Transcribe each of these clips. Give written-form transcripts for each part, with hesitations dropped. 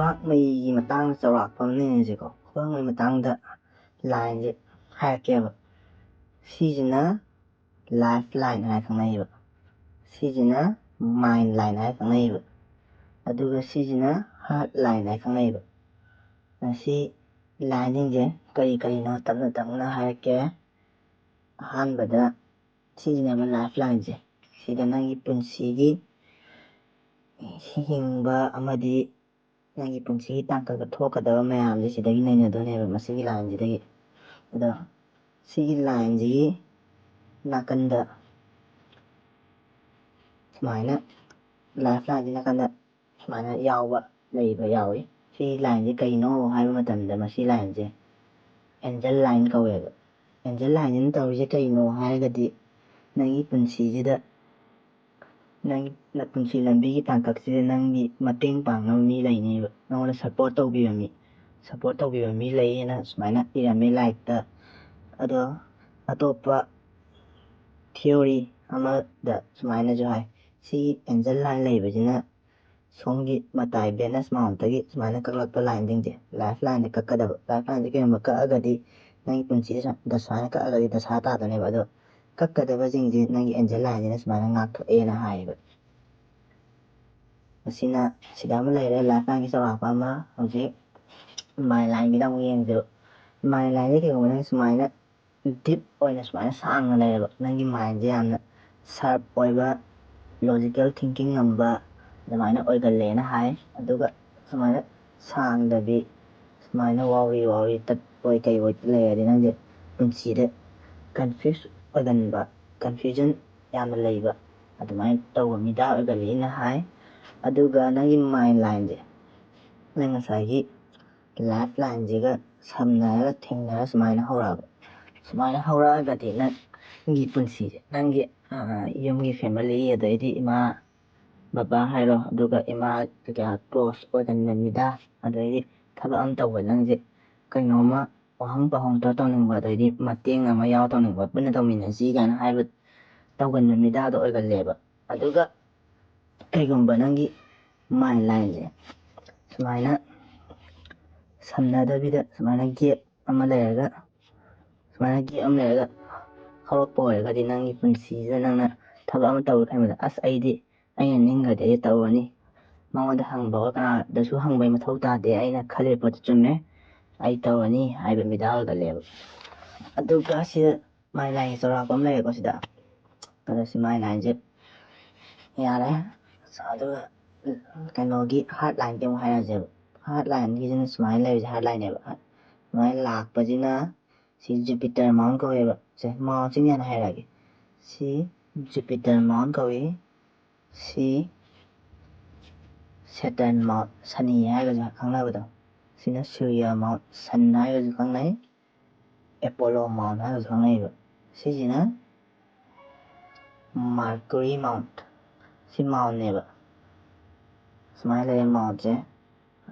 ꯈꯨꯕꯥꯛ ꯃꯩꯒꯤ ꯃꯇꯥꯡꯗ ꯆꯥꯎꯔꯥꯛꯄ ꯑꯃ ꯅꯩꯅꯁꯤꯀꯣ. ꯈꯨꯕꯥꯛ ꯃꯩ ꯃꯇꯥꯡꯗ ꯂꯥꯏꯟꯁꯦ ꯍꯥꯏꯔꯛꯀꯦꯕ. ꯁꯤꯁꯤꯅ ꯂꯥꯏꯐ ꯂꯥꯏꯟ ꯍꯥꯏꯅ ꯈꯪꯅꯩꯌꯦꯕ. ꯁꯤꯁꯤꯅ ꯃꯥꯏꯟ ꯂꯥꯏꯟ ꯍꯥꯏꯅ ꯈꯪꯅꯩꯌꯦꯕ. ꯑꯗꯨꯒ ꯁꯤꯁꯤꯅ ꯍꯥꯔꯠ ꯂꯥꯏꯟ ꯍꯥꯏꯅ ꯈꯪꯅꯩꯌꯦꯕ. ꯁꯤ ꯂꯥꯏꯟꯁꯤꯡꯁꯦ ꯀꯔꯤ ꯀꯔꯤꯅꯣ ꯇꯞꯅ ꯇꯞꯅ ꯍꯥꯏꯔꯛꯀꯦ. ꯑꯍꯥꯟꯕꯗ ꯁꯤꯁꯤꯅꯦꯕ ꯂꯥꯏꯐ ꯂꯥꯏꯟꯁꯦ. ꯁꯤꯗ ꯅꯪꯒꯤ ꯄꯨꯟꯁꯤꯒꯤ ꯍꯤꯡꯕ ꯑꯃꯗꯤ ꯅꯪꯒꯤ ꯄꯨꯟꯁꯤꯒꯤ ꯇꯥꯡꯀꯛꯇ ꯊꯣꯛꯀꯗꯕ ꯃꯌꯥꯝꯁꯦ ꯁꯤꯗꯒꯤ ꯅꯩꯅꯗꯣꯏꯅꯦꯕ, ꯃꯁꯤꯒꯤ ꯂꯥꯏꯟꯁꯤꯗꯒꯤ. ꯑꯗꯣ ꯁꯤꯒꯤ ꯂꯥꯏꯟꯁꯤꯒꯤ ꯅꯥꯀꯟꯗ ꯁꯨꯃꯥꯏꯅ ꯂꯥꯏꯐ ꯂꯥꯏꯟꯁꯤ ꯅꯥꯀꯟꯗ ꯁꯨꯃꯥꯏꯅ ꯌꯥꯎꯏ. ꯁꯤ ꯂꯥꯏꯟꯁꯦ ꯀꯩꯅꯣ ꯍꯥꯏꯕ ꯃꯇꯝꯗ ꯃꯁꯤ ꯂꯥꯏꯟꯁꯦ ꯑꯦꯟꯖꯦꯜ ꯂꯥꯏꯟ ꯀꯧꯋꯦꯕ. ꯑꯦꯟꯖꯦꯜ ꯂꯥꯏꯟꯁꯤꯅ ꯇꯧꯔꯤꯁꯦ ꯀꯩꯅꯣ ꯍꯥꯏꯔꯒꯗꯤ ꯅꯪꯒꯤ ꯄꯨꯟꯁꯤꯁꯤꯗ, ꯅꯪꯒꯤ ꯄꯨꯟꯁꯤ ꯂꯝꯕꯤꯒꯤ ꯇꯥꯡꯀꯛꯁꯤꯗ ꯅꯪꯒꯤ ꯃꯇꯦꯡ ꯄꯥꯡꯅꯕ ꯃꯤ ꯂꯩꯅꯦꯕ, ꯅꯪꯉꯣꯟꯗ ꯁꯞꯄꯣꯔꯠ ꯇꯧꯕꯤꯕ ꯃꯤ ꯂꯩꯌꯦꯅ ꯁꯨꯃꯥꯏꯅ ꯏꯔꯝꯃꯦ ꯂꯥꯏꯔꯤꯛꯇ. ꯑꯗꯣ ꯑꯇꯣꯞꯄ ꯊꯤꯑꯣꯔꯤ ꯑꯃꯗ ꯁꯨꯃꯥꯏꯅꯁꯨ ꯍꯥꯏ, ꯁꯤꯒꯤ ꯑꯦꯟꯖꯦꯜ ꯂꯥꯏꯟ ꯂꯩꯕꯁꯤꯅ ꯁꯣꯝꯒꯤ ꯃꯇꯥꯏ ꯚꯦꯅꯁ ꯃꯥꯎꯟꯇꯒꯤ ꯁꯨꯃꯥꯏꯅ ꯀꯛꯂꯛꯄ ꯂꯥꯏꯟꯁꯤꯡꯁꯦ ꯂꯥꯏꯐ ꯂꯥꯏꯟꯁꯦ ꯀꯛꯀꯗꯕ. ꯂꯥꯏꯐ ꯂꯥꯏꯟꯁꯦ ꯀꯩꯒꯨꯝꯕ ꯀꯛꯑꯒꯗꯤ ꯅꯪꯒꯤ ꯄꯨꯟꯁꯤꯗ ꯁꯨꯃꯥꯏꯅ ꯀꯛꯑꯒꯗꯤ ꯗꯁꯥ ꯇꯥꯗꯣꯏꯅꯦꯕ. ꯑꯗꯣ ꯀꯛꯀꯗꯕꯁꯤꯡꯁꯦ ꯅꯪꯒꯤ ꯑꯦꯟꯖꯦꯜ ꯂꯥꯏꯟꯁꯤꯅ ꯁꯨꯃꯥꯏꯅ ꯉꯥꯛꯊꯣꯛꯑꯦꯅ ꯍꯥꯏꯌꯦꯕ. ꯃꯁꯤꯅ ꯁꯤꯗ ꯑꯃ ꯂꯩꯔꯦ, ꯂꯥꯏꯐ ꯂꯥꯏꯟꯒꯤ ꯆꯥꯎꯔꯥꯛꯄ ꯑꯃ. ꯍꯧꯖꯤꯛ ꯃꯥꯏꯟ ꯂꯥꯏꯟꯒꯤꯗ ꯑꯃꯨꯛ ꯌꯦꯡꯁꯦꯕ. ꯃꯥꯏꯟ ꯂꯥꯏꯟꯁꯦ ꯀꯩꯒꯨꯝꯕ ꯅꯪ ꯁꯨꯃꯥꯏꯅ ꯗꯤꯞ ꯑꯣꯏꯅ ꯁꯨꯃꯥꯏꯅ ꯁꯥꯡꯅ ꯂꯩꯔꯕ, ꯅꯪꯒꯤ ꯃꯥꯏꯟꯁꯦ ꯌꯥꯝꯅ ꯁꯥꯔꯞ ꯑꯣꯏꯕ, ꯂꯣꯖꯤꯀꯦꯜ ꯊꯤꯡꯀꯤꯡ ꯉꯝꯕ ꯑꯗꯨꯃꯥꯏꯅ ꯑꯣꯏꯒꯜꯂꯦꯅ ꯍꯥꯏ. ꯑꯗꯨꯒ ꯁꯨꯃꯥꯏꯅ ꯁꯥꯡꯗꯕꯤ ꯁꯨꯃꯥꯏꯅ ꯋꯥꯎꯔꯤ ꯇꯠꯄꯣꯏ ꯀꯩꯕꯣꯏ ꯂꯩꯔꯗꯤ ꯅꯪꯁꯦ ꯄꯨꯟꯁꯤꯗ ꯀꯟꯐ꯭ꯌꯨꯁ ꯑꯣꯏꯒꯟꯕ, ꯀꯟꯐ꯭ꯌꯨꯖꯟ ꯌꯥꯝꯅ ꯂꯩꯕ, ꯑꯗꯨꯃꯥꯏꯅ ꯇꯧꯕ ꯃꯤꯗꯥ ꯑꯣꯏꯒꯜꯂꯤꯅ ꯍꯥꯏ. ꯑꯗꯨꯒ ꯅꯪꯒꯤ ꯃꯥꯏꯟ ꯂꯥꯏꯟꯁꯦ ꯅꯪ ꯉꯁꯥꯏꯒꯤ ꯂꯥꯏꯐ ꯂꯥꯏꯟꯁꯤꯒ ꯁꯝꯅꯔꯒ ꯊꯦꯡꯅꯔ ꯁꯨꯃꯥꯏꯅ ꯍꯧꯔꯛꯑꯒꯗꯤ ꯅꯪꯒꯤ ꯄꯨꯟꯁꯤꯁꯦ, ꯅꯪꯒꯤ ꯌꯨꯝꯒꯤ ꯐꯦꯃꯤꯂꯤ, ꯑꯗꯩꯗꯤ ꯏꯃꯥ ꯕꯕꯥ ꯍꯥꯏꯔꯣ, ꯑꯗꯨꯒ ꯏꯃꯥ ꯀꯌꯥ ꯀ꯭ꯂꯣꯁ ꯑꯣꯏꯒꯟꯕ ꯃꯤꯗꯥ, ꯑꯗꯩꯗꯤ ꯊꯕꯛ ꯑꯃ ꯇꯧꯕ ꯅꯪꯁꯦ ꯀꯩꯅꯣꯝꯃ ꯋꯥꯍꯪ ꯄꯥꯎꯍꯪꯇ ꯇꯧꯅꯤꯡꯕ, ꯑꯗꯩꯗꯤ ꯃꯇꯦꯡ ꯑꯃ ꯇꯧꯅꯤꯡꯕ, ꯄꯨꯟꯅ ꯇꯧꯃꯤꯟꯅꯁꯤ ꯀꯥꯏꯅ ꯍꯥꯏꯕ ꯇꯧꯒꯟꯕ ꯃꯤꯗꯥꯗꯣ ꯑꯣꯏꯒꯜꯂꯦꯕ. ꯑꯗꯨꯒ ꯀꯩꯒꯨꯝꯕ ꯅꯪꯒꯤ ꯃꯥꯏꯟ ꯂꯥꯏꯟꯁꯦ ꯁꯨꯃꯥꯏꯅ ꯁꯝꯅꯗꯕꯤꯗ ꯁꯨꯃꯥꯏꯅ ꯒꯦꯞ ꯑꯃ ꯂꯩꯔꯒ ꯍꯧꯔꯛꯄ ꯑꯣꯏꯔꯒꯗꯤ ꯅꯪꯒꯤ ꯄꯨꯟꯁꯤꯁꯤꯗ ꯅꯪꯅ ꯊꯕꯛ ꯑꯃ ꯇꯧꯒꯦ ꯈꯟꯕꯗ, ꯑꯩꯅ ꯅꯤꯡꯈ꯭ꯔꯗꯤ ꯑꯩ ꯇꯧꯔꯅꯤ, ꯃꯉꯣꯟꯗ ꯍꯪꯕꯒ ꯀꯅꯥꯗꯁꯨ ꯍꯪꯕꯩ ꯃꯊꯧ ꯇꯥꯗꯦ, ꯑꯩꯅ ꯈꯜꯂꯤꯕ ꯄꯣꯠꯇꯨ ꯆꯨꯝꯃꯦ, ꯑꯩ ꯇꯧꯔꯅꯤ ꯍꯥꯏꯕ ꯃꯤꯗꯥ ꯑꯣꯏꯒꯜꯂꯦꯕ. ꯑꯗꯨꯒ ꯁꯤꯗ ꯃꯥꯏꯟ ꯂꯥꯏꯟꯒꯤ ꯆꯥꯎꯔꯥꯛꯄ ꯑꯃ ꯂꯩꯔꯦꯀꯣ ꯁꯤꯗ. ꯑꯗꯣ ꯁꯤ ꯃꯥꯏꯟ ꯂꯥꯏꯟꯁꯦ ꯌꯥꯔꯦ. ꯑꯗꯨꯒ ꯀꯩꯅꯣꯒꯤ ꯍꯥꯔꯠ ꯂꯥꯏꯟꯒꯤ ꯑꯃꯨꯛ ꯍꯥꯏꯔꯁꯦꯕ. ꯍꯥꯔꯠ ꯂꯥꯏꯟꯒꯤꯁꯤꯅ ꯁꯨꯃꯥꯏꯅ ꯂꯩꯔꯤꯁꯦ ꯍꯥꯔꯠ ꯂꯥꯏꯟꯅꯦꯕ. ꯁꯨꯃꯥꯏꯅ ꯂꯥꯛꯄꯁꯤꯅ ꯁꯤ ꯖꯨꯄꯤꯇꯔ ꯃꯥꯎꯟ ꯀꯧꯋꯦꯕ. ꯃꯥꯎꯟꯁꯤꯡ ꯍꯥꯟꯅ ꯍꯥꯏꯔꯛꯑꯒꯦ. ꯁꯤ ꯖꯨꯄꯤꯇꯔ ꯃꯥꯎꯟ ꯀꯧꯏ. ꯁꯤ ꯁꯦꯇꯔꯟ ꯃꯥꯎꯟ, ꯁꯅꯤ ꯍꯥꯏꯔꯒꯁꯨ ꯈꯪꯅꯕꯗꯣ. ꯁꯤꯅ ꯁꯨꯔꯌ ꯃꯥꯎꯟ, ꯁꯟ ꯍꯥꯏꯔꯒꯁꯨ ꯈꯪꯅꯩ, ꯑꯦꯄꯣꯂꯣ ꯃꯥꯎꯟ ꯍꯥꯏꯔꯒꯁꯨ ꯈꯪꯅꯩꯕ. ꯁꯤꯁꯤꯅ ꯃꯥꯔꯀꯨꯔꯤ ꯃꯥꯎꯟ, ꯁꯤ ꯃꯥꯎꯟꯅꯦꯕ. ꯁꯨꯃꯥꯏꯅ ꯂꯩꯔꯦ ꯃꯥꯎꯟꯁꯦ.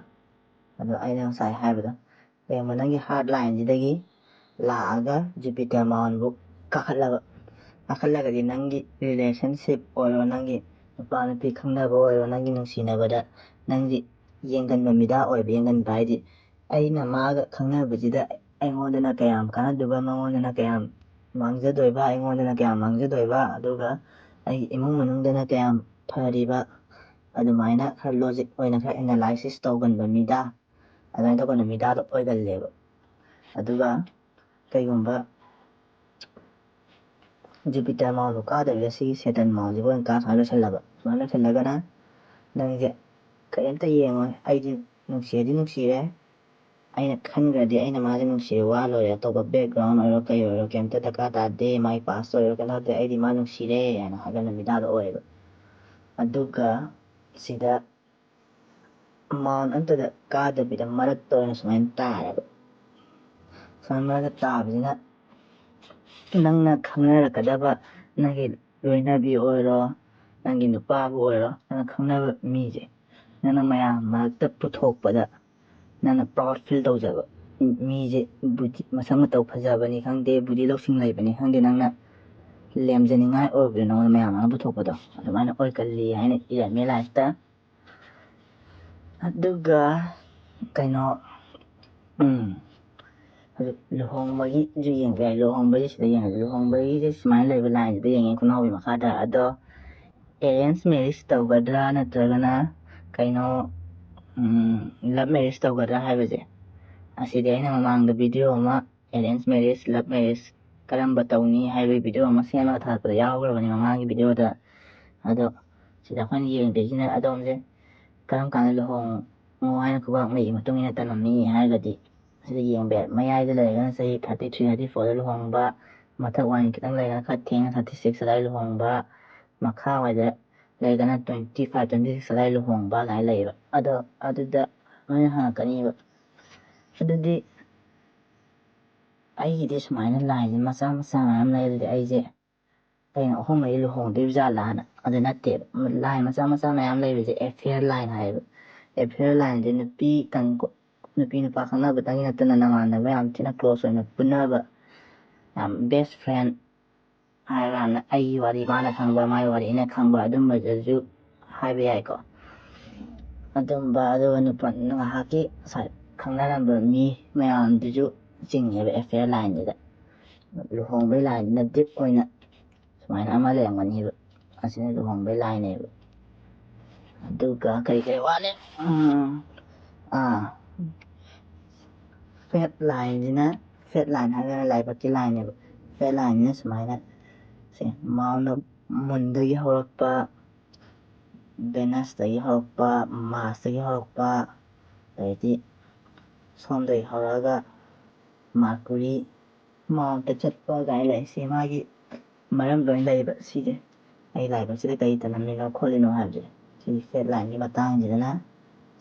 ꯑꯗꯣ ꯑꯩꯅ ꯉꯁꯥꯏ ꯍꯥꯏꯕꯗꯣ, ꯀꯩꯒꯨꯝꯕ ꯅꯪꯒꯤ ꯍꯥꯔꯠ ꯂꯥꯏꯟꯁꯤꯗꯒꯤ ꯂꯥꯛꯑꯒ ꯖꯨꯄꯤꯇꯔ ꯃꯥꯎꯟꯕꯨ ꯀꯥꯈꯠꯂꯒꯗꯤ ꯅꯪꯒꯤ ꯔꯤꯂꯦꯁꯟꯁꯤꯞ ꯑꯣꯏꯔꯣ, ꯅꯪꯒꯤ ꯅꯨꯄꯥ ꯅꯨꯄꯤ ꯈꯪꯅꯕ ꯑꯣꯏꯔꯣ, ꯅꯪꯒꯤ ꯅꯨꯡꯁꯤꯅꯕꯗ ꯅꯪꯒꯤ ꯌꯦꯡꯒꯟꯕ ꯃꯤꯗꯥ ꯑꯣꯏꯕ. ꯌꯦꯡꯒꯟꯕ ꯍꯥꯏꯗꯤ ꯑꯩꯅ ꯃꯥꯒ ꯈꯪꯅꯕꯁꯤꯗ ꯑꯩꯉꯣꯟꯗꯅ ꯀꯌꯥꯝ ꯀꯥꯟꯅꯗꯣꯏꯕ, ꯃꯉꯣꯟꯗꯅ ꯀꯌꯥꯝ ꯃꯥꯡꯖꯗꯣꯏꯕ, ꯑꯩꯉꯣꯟꯗꯅ ꯀꯌꯥꯝ ꯃꯥꯡꯖꯗꯣꯏꯕ, ꯑꯗꯨꯒ ꯑꯩꯒꯤ ꯏꯃꯨꯡ ꯃꯅꯨꯡꯗꯅ ꯀꯌꯥꯝ ꯐꯔꯤꯕ, ꯑꯗꯨꯃꯥꯏꯅ ꯈꯔ ꯂꯣꯖꯤꯛ ꯑꯣꯏꯅ ꯈꯔ ꯑꯦꯅꯥꯂꯥꯏꯁꯤꯁ ꯇꯧꯒꯟꯕ ꯃꯤꯗꯥ, ꯑꯗꯨꯃꯥꯏꯅ ꯇꯧꯒꯟꯕ ꯃꯤꯗꯥꯗꯣ ꯑꯣꯏꯒꯜꯂꯦꯕ. ꯑꯗꯨꯒ ꯀꯩꯒꯨꯝꯕ ꯖꯨꯄꯤꯇꯔ ꯃꯥꯎꯟꯕꯨ ꯀꯥꯗꯕꯤꯗ ꯁꯤꯒꯤ ꯁꯦꯇꯔꯟ ꯃꯥꯎꯟꯁꯤꯕꯨ ꯑꯣꯏꯅ ꯁꯨꯃꯥꯏꯅ ꯂꯣꯏꯁꯤꯜꯂꯒꯅ ꯅꯪꯁꯦ ꯀꯔꯤꯝꯇ ꯌꯦꯡꯉꯣꯏ, ꯑꯩꯁꯦ ꯅꯨꯡꯁꯤꯔꯗꯤ ꯅꯨꯡꯁꯤꯔꯦ, ꯑꯩꯅ ꯈꯟꯈ꯭ꯔꯗꯤ ꯑꯩꯅ ꯃꯥꯁꯦ ꯅꯨꯡꯁꯤꯔꯦ, ꯋꯥ ꯂꯣꯏꯔꯦ, ꯑꯇꯣꯞꯄ ꯕꯦꯛꯒ꯭ꯔꯥꯎꯟ ꯑꯣꯏꯔꯣ ꯀꯩ ꯑꯣꯏꯔꯣ ꯀꯩꯝꯇ ꯗꯔꯀꯥꯔ ꯇꯥꯗꯦ, ꯃꯥꯒꯤ ꯄꯥꯁ ꯑꯣꯏꯔꯣ ꯀꯩꯅꯣ ꯇꯧꯗꯦ, ꯑꯩꯗꯤ ꯃꯥ ꯅꯨꯡꯁꯤꯔꯦ ꯍꯥꯏꯅ ꯍꯥꯏꯒꯟꯕ ꯃꯤꯗꯥꯗꯣ ꯑꯣꯏꯌꯦꯕ. ꯑꯗꯨꯒ ꯁꯤꯗ ꯃꯥꯎꯟ ꯑꯝꯇꯗ ꯀꯥꯗꯕꯤꯗ ꯃꯔꯛꯇ ꯑꯣꯏꯅ ꯁꯨꯃꯥꯏꯅ ꯇꯥꯔꯦꯕ. ꯁꯨꯃꯥꯏꯅ ꯃꯔꯛꯇ ꯇꯥꯕꯁꯤꯅ ꯅꯪꯅ ꯈꯪꯅꯔꯛꯀꯗꯕ ꯅꯪꯒꯤ ꯂꯣꯏꯅꯕꯤ ꯑꯣꯏꯔꯣ, ꯅꯪꯒꯤ ꯅꯨꯄꯥꯕꯨ ꯑꯣꯏꯔో, ꯅꯪꯅ ꯈꯪꯅꯕ ꯃꯤꯁꯦ ꯅꯪꯅ ꯃꯌꯥꯝ ꯃꯔꯛꯇ ꯄꯨꯊꯣꯛꯄꯗ ꯅꯪꯅ ꯄ꯭ꯔꯥꯎꯠ ꯐꯤꯜ ꯇꯧꯖꯕ ꯃꯤꯁꯦ, ꯃꯁꯛ ꯃꯇꯧ ꯐꯖꯕꯅꯤ ꯈꯪꯗꯦ, ꯕꯨꯗꯤ ꯂꯧꯁꯤꯡ ꯂꯩꯕꯅꯤ ꯈꯪꯗꯦ, ꯅꯪꯅ ꯂꯦꯝꯖꯅꯤꯡꯉꯥꯏ ꯑꯣꯏꯕꯗꯣ ꯅꯪꯉꯣꯟꯗ ꯃꯌꯥꯝ ꯑꯃ ꯄꯨꯊꯣꯛꯄꯗꯣ, ꯑꯗꯨꯃꯥꯏꯅ ꯑꯣꯏꯒꯜꯂꯤ ꯍꯥꯏꯅ ꯏꯔꯝꯃꯦ ꯂꯥꯏꯔꯤꯛꯇ. ꯑꯗꯨꯒ ꯀꯩꯅꯣ ꯍꯧꯖꯤꯛ ꯂꯨꯍꯣꯡꯕꯒꯤꯁꯨ ꯌꯦꯡꯕ ꯌꯥꯏ ꯂꯨꯍꯣꯡꯕꯒꯤ ꯁꯤꯗ ꯌꯦꯡꯉꯁꯤ ꯂꯨꯍꯣꯡꯕꯒꯤꯁꯦ ꯁꯨꯃꯥꯏꯅ ꯂꯩꯕ ꯂꯥꯏꯟꯁꯤꯗ ꯌꯦꯡꯉꯤ ꯈꯨꯅꯥꯎꯒꯤ ꯃꯈꯥꯗ ꯑꯗꯣ ꯑꯦꯔꯦꯟꯖ ꯃꯦꯔꯤꯖ ꯇꯧꯒꯗ꯭ꯔꯥ ꯅꯠꯇ꯭ꯔꯒꯅ ꯀꯩꯅꯣ ꯂꯚ ꯃꯦꯔꯤꯖ ꯇꯧꯒꯗ꯭ꯔꯥ ꯍꯥꯏꯕꯁꯦ ꯑꯁꯤꯗꯤ ꯑꯩꯅ ꯃꯃꯥꯡꯗ ꯚꯤꯗꯤꯑꯣ ꯑꯃ ꯑꯦꯔꯦꯟꯖ ꯃꯦꯔꯤꯖ ꯂꯚ ꯃꯦꯔꯤꯖ ꯀꯔꯝꯕ ꯇꯧꯅꯤ ꯍꯥꯏꯕꯒꯤ ꯚꯤꯗꯤꯑꯣ ꯑꯃ ꯁꯦꯝꯃꯒ ꯊꯥꯒꯠꯄꯗ ꯌꯥꯎꯈ꯭ꯔꯕꯅꯤ ꯃꯃꯥꯡꯒꯤ ꯚꯤꯗꯤꯑꯣꯗ ꯑꯗꯣ ꯁꯤꯗ ꯑꯩꯈꯣꯏꯅ ꯌꯦꯡꯗꯣꯏꯁꯤꯅ ꯑꯗꯣꯝꯁꯦ ꯀꯔꯝ ꯀꯥꯟꯗ ꯂꯨꯍꯣꯡꯉꯣ ꯍꯥꯏꯅ ꯈꯨꯕꯥꯛ ꯃꯩꯒꯤ ꯃꯇꯨꯡ ꯏꯟꯅ ꯇꯝꯃꯝꯅꯤ ꯍꯥꯏꯔꯒꯗꯤ ꯁꯤꯗ ꯌꯦꯡꯕ ꯌꯥꯏ ꯃꯌꯥꯏꯗ ꯂꯩꯔꯒꯅ ꯆꯍꯤ 33 34ꯗ ꯂꯨꯍꯣꯡꯕ ꯃꯊꯛ ꯋꯥꯏ ꯈꯤꯇꯪ ꯂꯩꯔꯒꯅ ꯈꯔ ꯊꯦꯡꯅ 36 ꯑꯗꯥꯏ ꯂꯨꯍꯣꯡꯕ ꯃꯈꯥ ꯋꯥꯏꯗ ꯂꯩꯔꯒꯅ 25 26 ꯑꯗꯥꯏ ꯂꯨꯍꯣꯡꯕ ꯑꯗꯨꯃꯥꯏꯅ ꯂꯩꯌꯦꯕ ꯑꯗꯣ ꯑꯗꯨꯗ ꯂꯣꯏꯅ ꯍꯪꯉꯛꯀꯅꯤꯕ ꯑꯗꯨꯗꯤ ꯑꯩꯒꯤꯗꯤ ꯁꯨꯃꯥꯏꯅ ꯂꯥꯏꯟꯁꯦ ꯃꯆꯥ ꯃꯆꯥ ꯃꯌꯥꯝ ꯂꯩ ꯑꯗꯨꯗꯤ ꯑꯩꯁꯦ ꯍꯌꯦꯡ 3 ꯂꯨꯍꯣꯡꯗꯣꯏꯕ ꯖꯥꯠꯂꯥꯅ ꯑꯗꯨ ꯅꯠꯇꯦꯕ ꯂꯥꯏꯟ ꯃꯆꯥ ꯃꯆꯥ ꯃꯌꯥꯝ ꯂꯩꯕꯁꯦ ꯑꯦꯐꯤꯌꯔ ꯂꯥꯏꯟ ꯍꯥꯏꯌꯦꯕ ꯑꯦꯐꯤꯌꯔ ꯂꯥꯏꯟꯁꯦ ꯅꯨꯄꯤ ꯅꯨꯄꯥ ꯈꯪꯅꯕꯇꯪꯒꯤ ꯅꯠꯇꯅ ꯅꯃꯥꯟꯅꯕ ꯌꯥꯝ ꯊꯤꯅ ꯀ꯭ꯂꯣꯁ ꯑꯣꯏꯅ ꯄꯨꯟꯅꯕ ꯌꯥꯝ ꯕꯦꯁ ꯐ꯭ꯔꯦꯟ ꯍꯥꯏꯔꯀꯥꯟꯗ ꯑꯩꯒꯤ ꯋꯥꯔꯤ ꯃꯥꯅ ꯈꯪꯕ ꯃꯥꯒꯤ ꯋꯥꯔꯤ ꯑꯩꯅ ꯈꯪꯕ ꯑꯗꯨꯝꯕꯗꯁꯨ ꯍꯥꯏꯕ ꯌꯥꯏꯀꯣ ꯑꯗꯨꯝꯕ ꯑꯗꯨꯒ ꯉꯥꯏꯍꯥꯛꯀꯤ ꯈꯪꯅꯔꯝꯕ ꯃꯤ ꯃꯌꯥꯝꯗꯨꯁꯨ ꯆꯤꯡꯉꯦꯕ ꯑꯦꯐꯤꯌꯔ ꯂꯥꯏꯟꯁꯤꯗ ꯂꯨꯍꯣꯡꯕꯩ ꯂꯥꯏꯟꯁꯤꯅ ꯗꯤꯞ ꯑꯣꯏꯅ ꯁꯨꯃꯥꯏꯅ ꯑꯃ ꯂꯩꯔꯝꯒꯅꯤꯕ ꯑꯁꯤꯅ ꯂꯨꯍꯣꯡꯕꯩ ꯂꯥꯏꯟꯅꯦꯕ ꯑꯗꯨꯒ ꯀꯔꯤ ꯋꯥꯠꯂꯤ ꯐꯦꯠ ꯂꯥꯏꯟꯁꯤꯅ ꯐꯦꯠ ꯂꯥꯏꯟ ꯍꯥꯏꯔꯒꯅ ꯂꯥꯏꯕꯛꯀꯤ ꯂꯥꯏꯟꯅꯦꯕ ꯐꯦꯠ ꯂꯥꯏꯟꯁꯤꯅ ꯁꯨꯃꯥꯏꯅ ꯃꯥꯎꯟ ꯑꯣꯐ ꯃꯨꯟꯗꯒꯤ ꯍꯧꯔꯛꯄ ꯚꯦꯅꯁꯇꯒꯤ ꯍꯧꯔꯛꯄ ꯃꯥꯔꯁꯇꯒꯤ ꯍꯧꯔꯛꯄ ꯑꯗꯩꯗꯤ ꯁꯣꯝꯗꯒꯤ ꯍꯧꯔꯛꯑꯒ ꯃꯥꯔꯀꯨꯔꯤ ꯃꯥꯎꯟꯇ ꯆꯠꯄ ꯀꯥꯏꯅ ꯂꯩ ꯁꯤ ꯃꯥꯒꯤ ꯃꯔꯝ ꯂꯣꯏ ꯂꯩꯌꯦꯕ ꯁꯤꯁꯦ ꯑꯩ ꯂꯥꯏꯕꯛꯁꯤꯗ ꯀꯔꯤ ꯇꯝꯂꯝꯃꯤꯅꯣ ꯈꯣꯠꯂꯤꯅꯣ ꯍꯥꯏꯕꯁꯦ ꯁꯤ ꯐꯦꯠ ꯂꯥꯏꯟꯒꯤ ꯃꯇꯥꯡꯁꯤꯗꯅ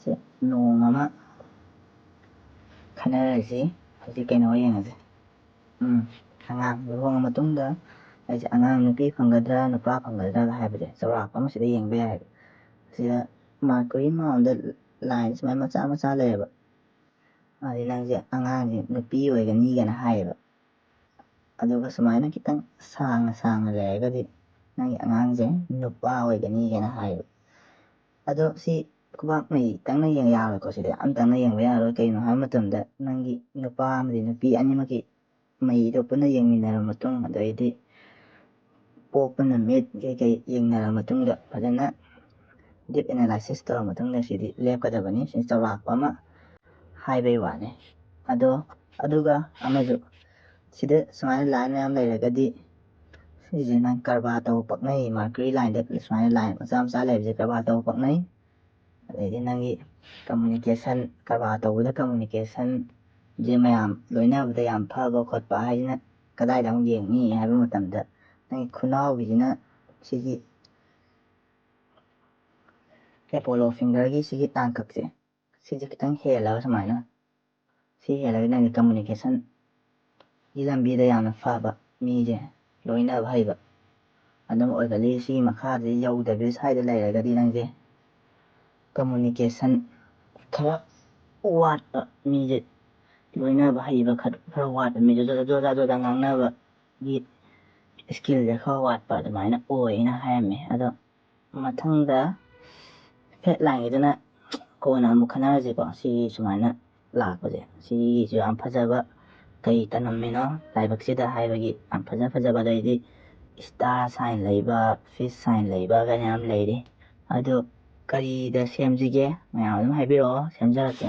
ꯁꯤ ꯅꯣꯡ ꯑꯃ ꯈꯟꯅꯔꯁꯤ ꯍꯧꯖꯤꯛ ꯀꯩꯅꯣ ꯌꯦꯡꯉꯁꯦ ꯑꯉꯥꯡ ꯂꯨꯍꯣꯡꯉ ꯃꯇꯨꯡꯗ ꯑꯩꯁꯦ ꯑꯉꯥꯡ ꯅꯨꯄꯤ ꯐꯪꯒꯗ꯭ꯔꯥ ꯅꯨꯄꯥ ꯐꯪꯒꯗ꯭ꯔꯥ ꯍꯥꯏꯕꯁꯦ ꯆꯥꯎꯔꯥꯛꯄ ꯑꯃ ꯁꯤꯗ ꯌꯦꯡꯕ ꯌꯥꯏꯑꯕ ꯁꯤꯗ ꯃꯥꯔꯀꯨꯔꯤ ꯃꯥꯎꯟꯗ ꯂꯥꯏꯟ ꯁꯨꯃꯥꯏꯅ ꯃꯆꯥ ꯃꯆꯥ ꯂꯩꯌꯦꯕ ꯑꯗꯨꯗꯤ ꯅꯪꯁꯦ ꯑꯉꯥꯡꯁꯦ ꯅꯨꯄꯤ ꯑꯣꯏꯒꯅꯤꯒꯅ ꯍꯥꯏꯌꯦꯕ ꯑꯗꯨꯒ ꯁꯨꯃꯥꯏꯅ ꯈꯤꯇꯪ ꯁꯥꯡꯅ ꯂꯩꯔꯒꯗꯤ ꯅꯪꯒꯤ ꯑꯉꯥꯡꯁꯦ ꯅꯨꯄꯥ ꯑꯣꯏꯒꯅꯤꯒꯅ ꯍꯥꯏꯌꯦꯕ ꯑꯗꯣ ꯁꯤ ꯈꯨꯕꯥꯛ ꯃꯩꯇꯪꯅ ꯌꯦꯡ ꯌꯥꯔꯣꯏꯀꯣ ꯁꯤꯗꯤ ꯑꯝꯇꯪꯅ ꯌꯦꯡꯕ ꯌꯥꯔꯣꯏ ꯀꯩꯅꯣ ꯍꯥꯏꯕ ꯃꯇꯝꯗ ꯅꯪꯒꯤ ꯅꯨꯄꯥ ꯑꯃꯗꯤ ꯅꯨꯄꯤ ꯑꯅꯤꯃꯛꯀꯤ ꯃꯩꯗꯣ ꯄꯨꯟꯅ ꯌꯦꯡꯃꯤꯟꯅꯔꯕ ꯃꯇꯨꯡ ꯑꯗꯩꯗꯤ ꯄꯣꯛꯄ ꯅꯨꯃꯤꯠ ꯀꯩꯀꯩ ꯌꯦꯡꯅꯔꯕ ꯃꯇꯨꯡꯗ ꯐꯖꯅ ꯗꯤꯞ ꯑꯦꯅꯥꯂꯥꯏꯁꯤꯁ ꯇꯧꯔ ꯃꯇꯨꯡꯗ ꯁꯤꯗꯤ ꯂꯦꯞꯀꯗꯕꯅꯤ ꯁꯤ ꯆꯥꯎꯔꯥꯛꯄ ꯑꯃ ꯍꯥꯏꯕꯩ ꯋꯥꯅꯤ ꯑꯗꯣ ꯑꯗꯨꯒ ꯑꯃꯁꯨ ꯁꯤꯗ ꯁꯨꯃꯥꯏꯅ ꯂꯥꯏꯟ ꯃꯌꯥꯝ ꯂꯩꯔꯒꯗꯤ ꯁꯤꯁꯦ ꯅꯪ ꯀꯔꯕꯥꯔ ꯇꯧꯕ ꯄꯛꯅꯩ ꯃꯥꯔꯀꯔꯤ ꯂꯥꯏꯟꯗ ꯁꯨꯃꯥꯏꯅ ꯂꯥꯏꯟ ꯃꯆꯥ ꯃꯆꯥ ꯂꯩꯕꯁꯦ ꯀꯔꯕꯥꯔ ꯇꯧꯕ ꯄꯛꯅꯩ ꯑꯗꯩꯗꯤ ꯅꯪꯒꯤ ꯀꯝꯃꯨꯅꯤꯀꯦꯁꯟ ꯀꯔꯕꯥꯔ ꯇꯧꯕꯗ ꯀꯝꯃꯨꯅꯤꯀꯦꯁꯟꯁꯦ ꯃꯌꯥꯝ ꯂꯣꯏꯅꯕꯗ ꯌꯥꯝ ꯐꯕ ꯈꯣꯠꯄ ꯍꯥꯏꯁꯤꯅ ꯀꯗꯥꯏꯗ ꯑꯃꯨꯛ ꯌꯦꯡꯅꯤ ꯍꯥꯏꯕ ꯃꯇꯝꯗ ꯅꯪꯒꯤ ꯈꯨꯅꯥꯎꯕꯤꯁꯤꯅ ꯁꯤꯒꯤ ꯑꯦꯄꯣꯂꯣ ꯐꯤꯡꯒꯔꯒꯤ ꯁꯤꯒꯤ ꯇꯥꯡꯀꯛꯁꯦ ꯁꯤꯁꯦ ꯈꯤꯇꯪ ꯍꯦꯜꯂꯒ ꯁꯨꯃꯥꯏꯅ ꯁꯤ ꯍꯦꯜꯂꯒ ꯅꯪꯒꯤ ꯀꯝꯃꯨꯅꯤꯀꯦꯁꯟꯒꯤ ꯂꯝꯕꯤꯗ ꯌꯥꯝꯅ ꯐꯕ ꯃꯤꯁꯦ ꯂꯣꯏꯅꯕ ꯍꯩꯕ ꯑꯗꯨꯝ ꯑꯣꯏꯒꯜꯂꯤ ꯁꯤꯒꯤ ꯃꯈꯥꯗ ꯌꯧꯗꯕꯤ ꯁ꯭ꯋꯥꯏꯗ ꯂꯩꯔꯒꯗꯤ ꯅꯪꯁꯦ ꯀꯝꯃꯨꯅꯤꯀꯦꯁꯟ ꯈꯔ ꯋꯥꯠꯄ ꯃꯤꯁꯦ ꯂꯣꯏꯅꯕ ꯍꯩꯕ ꯈꯔ ꯋꯥꯠꯄ ꯃꯤꯁꯦ ꯖꯣꯖꯥ ꯉꯥꯡꯅꯕꯒꯤ ꯏꯁꯀꯤꯜꯁꯦ ꯈꯔ ꯋꯥꯠꯄ ꯑꯗꯨꯃꯥꯏꯅ ꯑꯣꯏꯅ ꯍꯥꯏꯔꯝꯃꯦ ꯑꯗꯣ ꯃꯊꯪꯗ ꯐꯦꯠ ꯂꯥꯏꯟꯒꯤꯗꯨꯅ ꯀꯣꯟꯅ ꯑꯃꯨꯛ ꯈꯟꯅꯔꯁꯤꯀꯣ ꯁꯤ ꯁꯨꯃꯥꯏꯅ ꯂꯥꯛꯄꯁꯦ ꯁꯤꯒꯤꯁꯨ ꯌꯥꯝ ꯐꯖꯕ ꯀꯩ ꯇꯝꯂꯝꯃꯤꯅꯣ ꯂꯥꯏꯕꯛꯁꯤꯗ ꯍꯥꯏꯕꯒꯤ ꯌꯥꯝ ꯐꯖꯕ ꯑꯗꯩꯗꯤ ꯁ꯭ꯇꯥꯔ ꯁꯥꯏꯟ ꯂꯩꯕ ꯐꯤꯁ ꯁꯥꯏꯟ ꯂꯩꯕ ꯀꯥꯏꯅ ꯌꯥꯝ ꯂꯩꯔꯤ ꯑꯗꯨ ꯀꯔꯤꯗ ꯁꯦꯝꯁꯤꯒꯦ ꯃꯌꯥꯝ ꯑꯗꯨꯝ ꯍꯥꯏꯕꯤꯔꯛꯑꯣ ꯁꯦꯝꯖꯔꯛꯀꯦ